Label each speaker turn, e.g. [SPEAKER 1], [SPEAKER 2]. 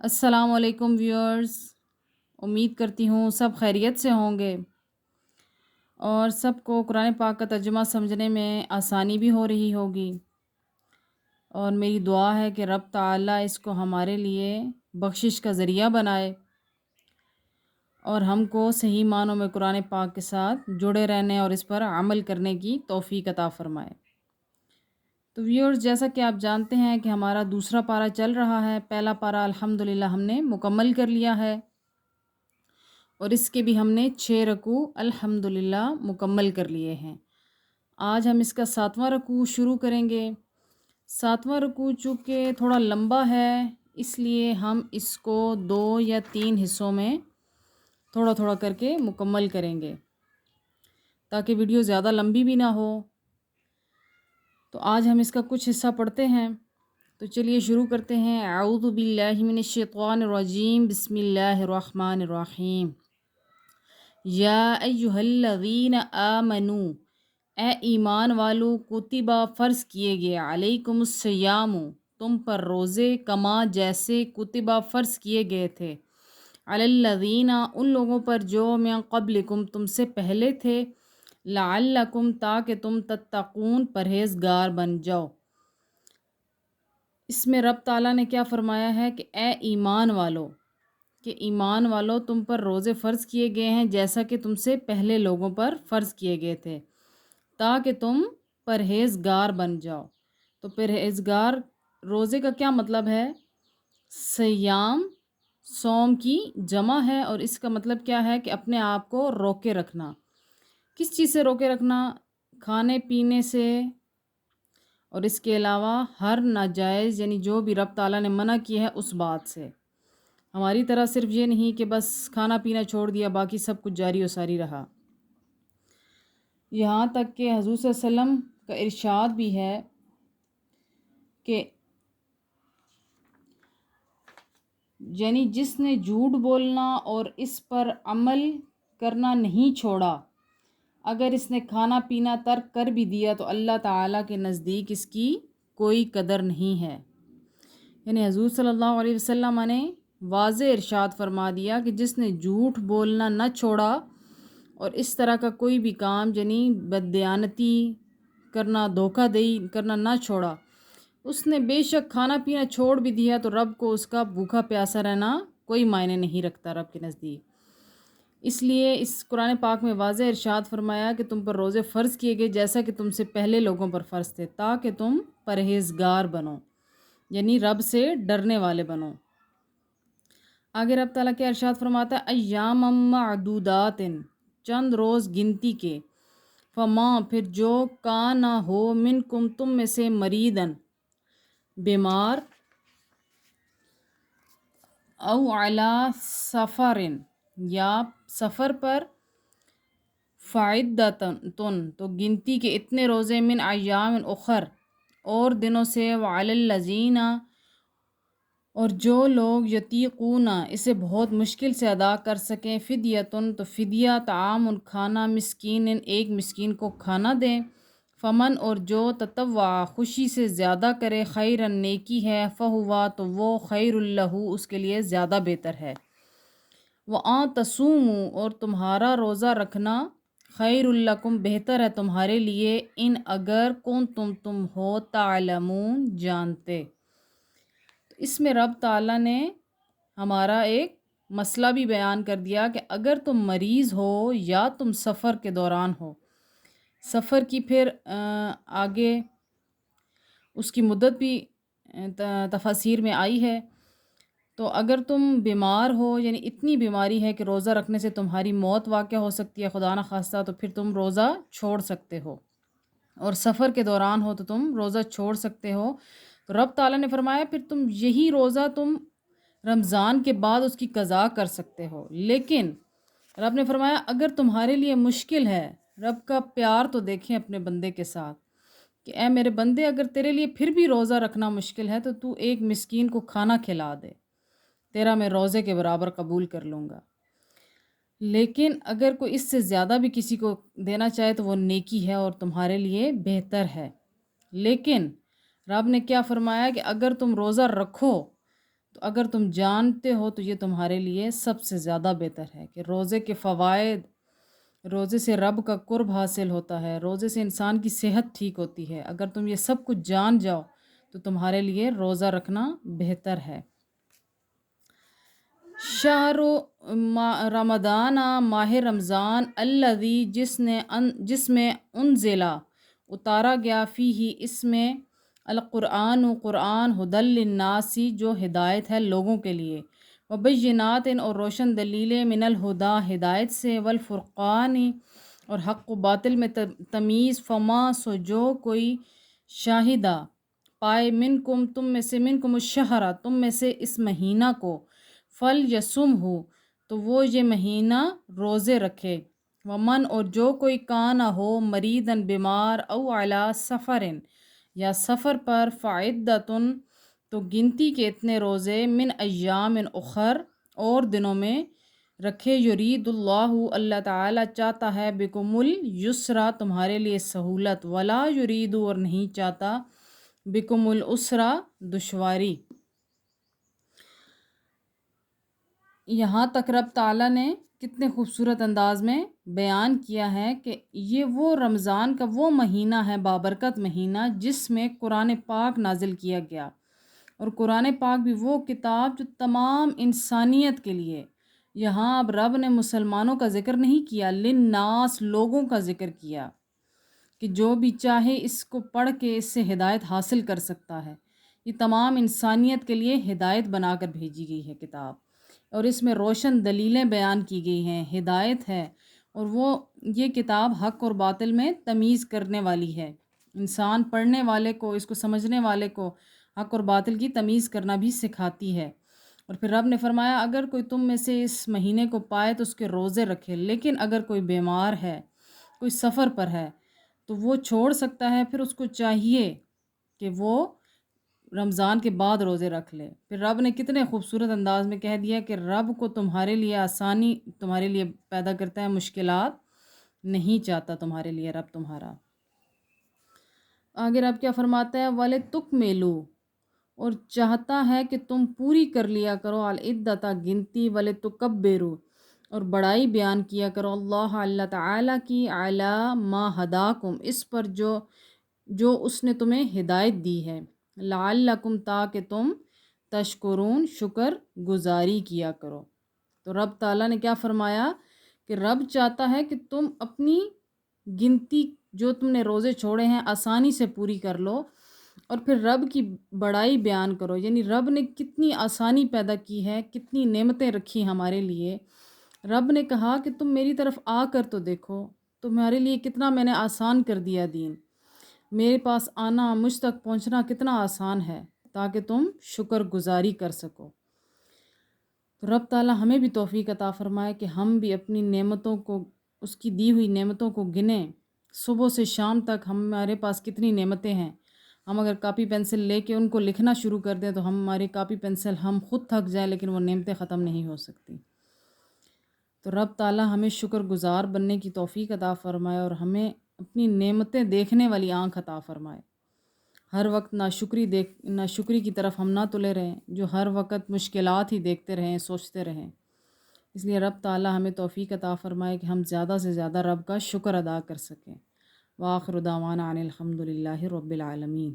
[SPEAKER 1] السلام علیکم ویورز، امید کرتی ہوں سب خیریت سے ہوں گے اور سب کو قرآن پاک کا ترجمہ سمجھنے میں آسانی بھی ہو رہی ہوگی، اور میری دعا ہے کہ رب تعالیٰ اس کو ہمارے لیے بخشش کا ذریعہ بنائے اور ہم کو صحیح معنوں میں قرآن پاک کے ساتھ جڑے رہنے اور اس پر عمل کرنے کی توفیق عطا فرمائے۔ تو ویورز، جیسا کہ آپ جانتے ہیں کہ ہمارا دوسرا پارہ چل رہا ہے۔ پہلا پارہ الحمدللہ ہم نے مکمل کر لیا ہے اور اس کے بھی ہم نے 6 رکوع الحمدللہ مکمل کر لیے ہیں۔ آج ہم اس کا 7واں رکوع شروع کریں گے۔ 7واں رکوع چونکہ تھوڑا لمبا ہے، اس لیے ہم اس کو 2 یا 3 حصوں میں تھوڑا تھوڑا کر کے مکمل کریں گے تاکہ ویڈیو زیادہ لمبی بھی نہ ہو۔ تو آج ہم اس کا کچھ حصہ پڑھتے ہیں، تو چلیے شروع کرتے ہیں۔ اعوذ باللہ من الشیطان الرجیم، بسم اللہ الرحمن الرحیم۔ یا ایہا الذین آمنوا، اے ایمان والو، کتبہ فرض کیے گئے، علیکم الصیام، تم پر روزے، کما جیسے کتبہ فرض کیے گئے تھے، علی الذین، ان لوگوں پر جو من قبلکم تم سے پہلے تھے، لعلکم، تاکہ تم تتقون، پرہیزگار بن جاؤ۔ اس میں رب تعالیٰ نے کیا فرمایا ہے کہ اے ایمان والو، کہ ایمان والو تم پر روزے فرض کیے گئے ہیں جیسا کہ تم سے پہلے لوگوں پر فرض کیے گئے تھے، تاکہ تم پرہیزگار بن جاؤ۔ تو پرہیزگار، روزے کا کیا مطلب ہے؟ سیام، صوم کی جمع ہے، اور اس کا مطلب کیا ہے کہ اپنے آپ کو روکے رکھنا۔ کس چیز سے روکے رکھنا؟ کھانے پینے سے، اور اس کے علاوہ ہر ناجائز، یعنی جو بھی رب تعالیٰ نے منع کی ہے اس بات سے۔ ہماری طرح صرف یہ نہیں کہ بس کھانا پینا چھوڑ دیا، باقی سب کچھ جاری و ساری رہا۔ یہاں تک کہ حضور صلی اللہ علیہ وسلم کا ارشاد بھی ہے کہ یعنی جس نے جھوٹ بولنا اور اس پر عمل کرنا نہیں چھوڑا، اگر اس نے کھانا پینا ترک کر بھی دیا تو اللہ تعالیٰ کے نزدیک اس کی کوئی قدر نہیں ہے۔ یعنی حضور صلی اللہ علیہ وسلم نے واضح ارشاد فرما دیا کہ جس نے جھوٹ بولنا نہ چھوڑا اور اس طرح کا کوئی بھی کام، یعنی بددیانتی کرنا، دھوکہ دہی کرنا نہ چھوڑا، اس نے بے شک کھانا پینا چھوڑ بھی دیا تو رب کو اس کا بھوکا پیاسا رہنا کوئی معنی نہیں رکھتا رب کے نزدیک۔ اس لیے اس قرآن پاک میں واضح ارشاد فرمایا کہ تم پر روزے فرض کیے گئے جیسا کہ تم سے پہلے لوگوں پر فرض تھے، تاکہ تم پرہیزگار بنو، یعنی رب سے ڈرنے والے بنو۔ آگے رب تعالیٰ کیا ارشاد فرماتا ہے؟ ایام معدودات، چند روز گنتی کے، فماں، پھر جو کان نہ ہو، منکم، تم میں سے، مریدن، بیمار، او علی سفرن، یا سفر پر، فعدتن، تو گنتی کے اتنے روزے، من ایام اخر، اور دنوں سے، وعلی الذین، اور جو لوگ، یطیقون، اسے بہت مشکل سے ادا کر سکیں، فدیتن، تو فدیہ، طعام، کھانا، مسکین، ایک مسکین کو کھانا دیں، فمن، اور جو، تطوع، خوشی سے زیادہ کرے، خیرن، نیکی ہے، فہوا، تو وہ، خیر لہ، اس کے لیے زیادہ بہتر ہے، وَأَن تَصُومُوا، اور تمہارا روزہ رکھنا، خیر لکم، بہتر ہے تمہارے لیے، ان، اگر، تم ہو، تعلمون، جانتے۔ تو اس میں رب تعالیٰ نے ہمارا ایک مسئلہ بھی بیان کر دیا کہ اگر تم مریض ہو یا تم سفر کے دوران ہو، سفر کی پھر آگے اس کی مدت بھی تفاسیر میں آئی ہے، تو اگر تم بیمار ہو، یعنی اتنی بیماری ہے کہ روزہ رکھنے سے تمہاری موت واقع ہو سکتی ہے خدا نخواستہ، تو پھر تم روزہ چھوڑ سکتے ہو، اور سفر کے دوران ہو تو تم روزہ چھوڑ سکتے ہو۔ تو رب تعالیٰ نے فرمایا پھر تم یہی روزہ تم رمضان کے بعد اس کی قضا کر سکتے ہو، لیکن رب نے فرمایا اگر تمہارے لیے مشکل ہے، رب کا پیار تو دیکھیں اپنے بندے کے ساتھ، کہ اے میرے بندے، اگر تیرے لیے پھر بھی روزہ رکھنا مشکل ہے تو تو ایک مسکین کو کھانا کھلا دے، تیرا میں روزے کے برابر قبول کر لوں گا۔ لیکن اگر کوئی اس سے زیادہ بھی کسی کو دینا چاہے تو وہ نیکی ہے اور تمہارے لیے بہتر ہے۔ لیکن رب نے کیا فرمایا کہ اگر تم روزہ رکھو تو اگر تم جانتے ہو تو یہ تمہارے لیے سب سے زیادہ بہتر ہے کہ روزے کے فوائد، روزے سے رب کا قرب حاصل ہوتا ہے، روزے سے انسان کی صحت ٹھیک ہوتی ہے۔ اگر تم یہ سب کچھ جان جاؤ تو تمہارے لیے روزہ رکھنا بہتر ہے۔ شہر رمضان، ماہ رمضان، الذی جس میں انزلہ اتارا گیا، فیہ اس میں، القرآن قرآن، ہدی للناس جو ہدایت ہے لوگوں کے لیے، وبینات اور روشن دلیلیں، من الہدی ہدایت سے، والفرقان اور حق و باطل میں تمیز، فما سو جو کوئی شاہدہ پائے، منکم تم میں سے، منکم الشہر تم میں سے اس مہینہ کو، فل یسم ہو تو وہ یہ مہینہ روزے رکھے، ومن اور جو کوئی کانا ہو مریدن بیمار، او علی سفرن یا سفر پر، فعدتن تو گنتی کے اتنے روزے، من ایام اخر اور دنوں میں رکھے، یرید اللہ اللہ تعالیٰ چاہتا ہے، بکم الیسرا تمہارے لیے سہولت، ولا یرید اور نہیں چاہتا، بکم العسرا دشواری۔ یہاں تک رب تعالیٰ نے کتنے خوبصورت انداز میں بیان کیا ہے کہ یہ وہ رمضان کا وہ مہینہ ہے، بابرکت مہینہ، جس میں قرآن پاک نازل کیا گیا، اور قرآن پاک بھی وہ کتاب جو تمام انسانیت کے لیے۔ یہاں اب رب نے مسلمانوں کا ذکر نہیں کیا، للناس لوگوں کا ذکر کیا، کہ جو بھی چاہے اس کو پڑھ کے اس سے ہدایت حاصل کر سکتا ہے۔ یہ تمام انسانیت کے لیے ہدایت بنا کر بھیجی گئی ہے کتاب، اور اس میں روشن دلیلیں بیان کی گئی ہیں، ہدایت ہے، اور وہ یہ کتاب حق اور باطل میں تمیز کرنے والی ہے۔ انسان پڑھنے والے کو، اس کو سمجھنے والے کو حق اور باطل کی تمیز کرنا بھی سکھاتی ہے۔ اور پھر رب نے فرمایا اگر کوئی تم میں سے اس مہینے کو پائے تو اس کے روزے رکھے، لیکن اگر کوئی بیمار ہے، کوئی سفر پر ہے تو وہ چھوڑ سکتا ہے، پھر اس کو چاہیے کہ وہ رمضان کے بعد روزے رکھ لے۔ پھر رب نے کتنے خوبصورت انداز میں کہہ دیا کہ رب کو تمہارے لیے آسانی تمہارے لیے پیدا کرتا ہے، مشکلات نہیں چاہتا تمہارے لیے رب تمہارا۔ آگے رب کیا فرماتا ہے، وَلِتُکْمِلُوا اور چاہتا ہے کہ تم پوری کر لیا کرو، العدۃ گنتی، وَلِتُکَبِّرُوا اور بڑائی بیان کیا کرو، اللہ تعالیٰ کی، علی ما ہداکم اس پر جو اس نے تمہیں ہدایت دی ہے، لعلکم تاکہ تم تشکرون شکر گزاری کیا کرو۔ تو رب تعالیٰ نے کیا فرمایا کہ رب چاہتا ہے کہ تم اپنی گنتی جو تم نے روزے چھوڑے ہیں آسانی سے پوری کر لو، اور پھر رب کی بڑائی بیان کرو، یعنی رب نے کتنی آسانی پیدا کی ہے، کتنی نعمتیں رکھی ہمارے لیے۔ رب نے کہا کہ تم میری طرف آ کر تو دیکھو، تمہارے لیے کتنا میں نے آسان کر دیا دین، میرے پاس آنا، مجھ تک پہنچنا کتنا آسان ہے، تاکہ تم شکر گزاری کر سکو۔ تو رب تعالیٰ ہمیں بھی توفیق عطا فرمائے کہ ہم بھی اپنی نعمتوں کو، اس کی دی ہوئی نعمتوں کو گنیں، صبح سے شام تک ہمارے پاس کتنی نعمتیں ہیں۔ ہم اگر کاپی پنسل لے کے ان کو لکھنا شروع کر دیں تو ہماری کاپی پنسل ہم خود تھک جائیں، لیکن وہ نعمتیں ختم نہیں ہو سکتی۔ تو رب تعالیٰ ہمیں شکر گزار بننے کی توفیق عطا فرمائے، اور ہمیں اپنی نعمتیں دیکھنے والی آنکھ عطا فرمائے۔ ہر وقت ناشکری کی طرف ہم نہ تلے رہیں، جو ہر وقت مشکلات ہی دیکھتے رہیں، سوچتے رہیں۔ اس لیے رب تعالیٰ ہمیں توفیق عطا فرمائے کہ ہم زیادہ سے زیادہ رب کا شکر ادا کر سکیں۔ وآخر دعوانا ان الحمد للہ رب العالمین۔